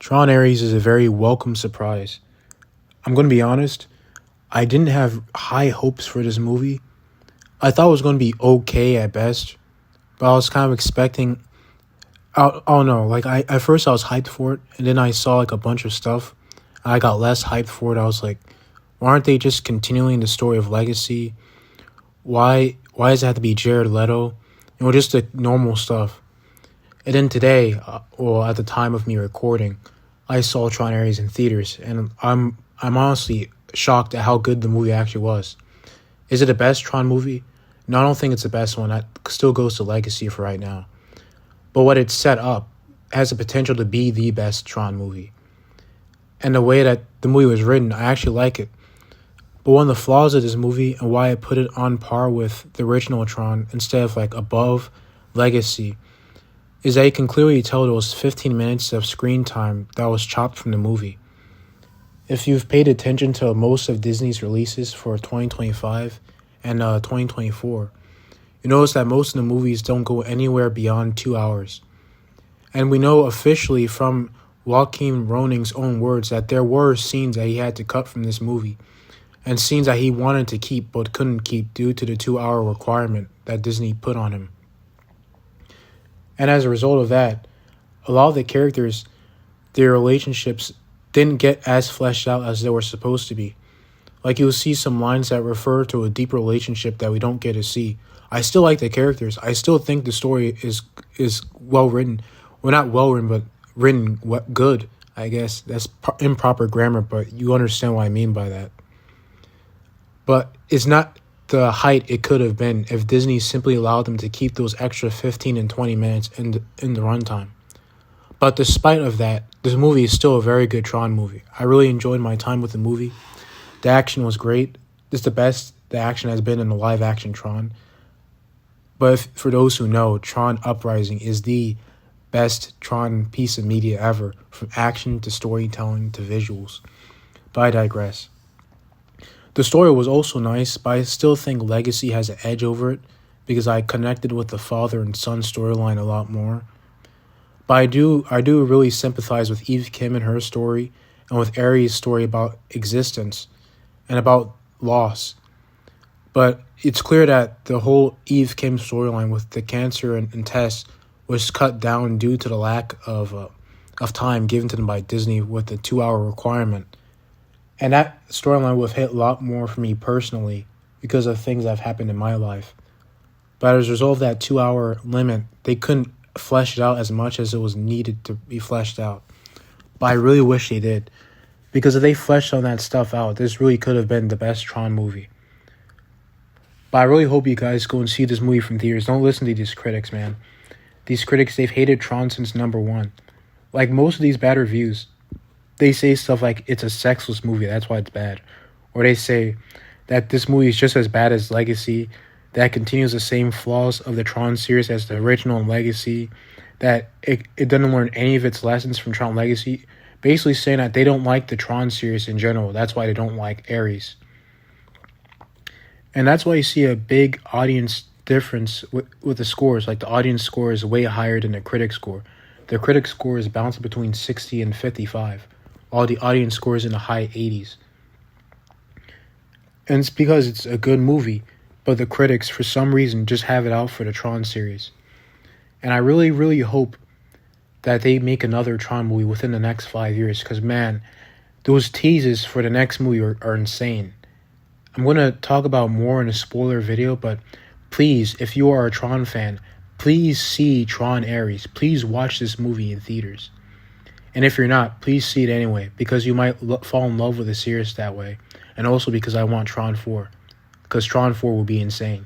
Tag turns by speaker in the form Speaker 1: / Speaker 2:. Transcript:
Speaker 1: Tron Ares is a very welcome surprise. I'm going to be honest, I didn't have high hopes for this movie. I thought it was going to be okay at best, but I was kind of expecting. I don't know, like at first I was hyped for it, and then I saw like a bunch of stuff. I got less hyped for it. I was like, why aren't they just continuing the story of Legacy? Why does it have to be Jared Leto? Just the normal stuff. And then today, at the time of me recording, I saw Tron Ares in theaters, and I'm honestly shocked at how good the movie actually was. Is it the best Tron movie? No, I don't think it's the best one. That still goes to Legacy for right now. But what it's set up has the potential to be the best Tron movie. And the way that the movie was written, I actually like it. But one of the flaws of this movie and why I put it on par with the original Tron instead of like above Legacy is that you can clearly tell there was 15 minutes of screen time that was chopped from the movie. If you've paid attention to most of Disney's releases for 2025 and 2024, you notice that most of the movies don't go anywhere beyond 2 hours. And we know officially from Joaquin Roning's own words that there were scenes that he had to cut from this movie, and scenes that he wanted to keep but couldn't keep due to the 2 hour requirement that Disney put on him. And as a result of that, a lot of the characters, their relationships didn't get as fleshed out as they were supposed to be. Like you'll see some lines that refer to a deep relationship that we don't get to see. I still like the characters. I still think the story is well written. Well, not well written, but written good, I guess. That's improper grammar, but you understand what I mean by that. But it's not the height it could have been if Disney simply allowed them to keep those extra 15 and 20 minutes in the runtime. But despite of that, this movie is still a very good Tron movie. I really enjoyed my time with the movie. The action was great. It's the best the action has been in a live-action Tron. But for those who know, Tron Uprising is the best Tron piece of media ever, from action to storytelling to visuals. But I digress. The story was also nice, but I still think Legacy has an edge over it because I connected with the father and son storyline a lot more. But I do really sympathize with Eve Kim and her story, and with Ares' story about existence and about loss. But it's clear that the whole Eve Kim storyline with the cancer and Tess was cut down due to the lack of time given to them by Disney with the 2 hour requirement. And that storyline would have hit a lot more for me personally because of things that have happened in my life. But as a result of that 2 hour limit, they couldn't flesh it out as much as it was needed to be fleshed out. But I really wish they did. Because if they fleshed all that stuff out, this really could have been the best Tron movie. But I really hope you guys go and see this movie from theaters. Don't listen to these critics, man. These critics, they've hated Tron since number one. Like most of these bad reviews, they say stuff like it's a sexless movie, that's why it's bad. Or they say that this movie is just as bad as Legacy, that continues the same flaws of the Tron series as the original and Legacy, that it doesn't learn any of its lessons from Tron Legacy, basically saying that they don't like the Tron series in general. That's why they don't like Ares. And that's why you see a big audience difference with the scores. Like the audience score is way higher than the critic score. The critic score is bouncing between 60 and 55, while the audience score is in the high 80s. And it's because it's a good movie, but the critics, for some reason, just have it out for the Tron series. And I really, really hope that they make another Tron movie within the next 5 years, because, man, those teases for the next movie are insane. I'm going to talk about more in a spoiler video, but please, if you are a Tron fan, please see Tron Ares. Please watch this movie in theaters. And if you're not, please see it anyway, because you might fall in love with the series that way. And also because I want Tron 4. Because Tron 4 will be insane.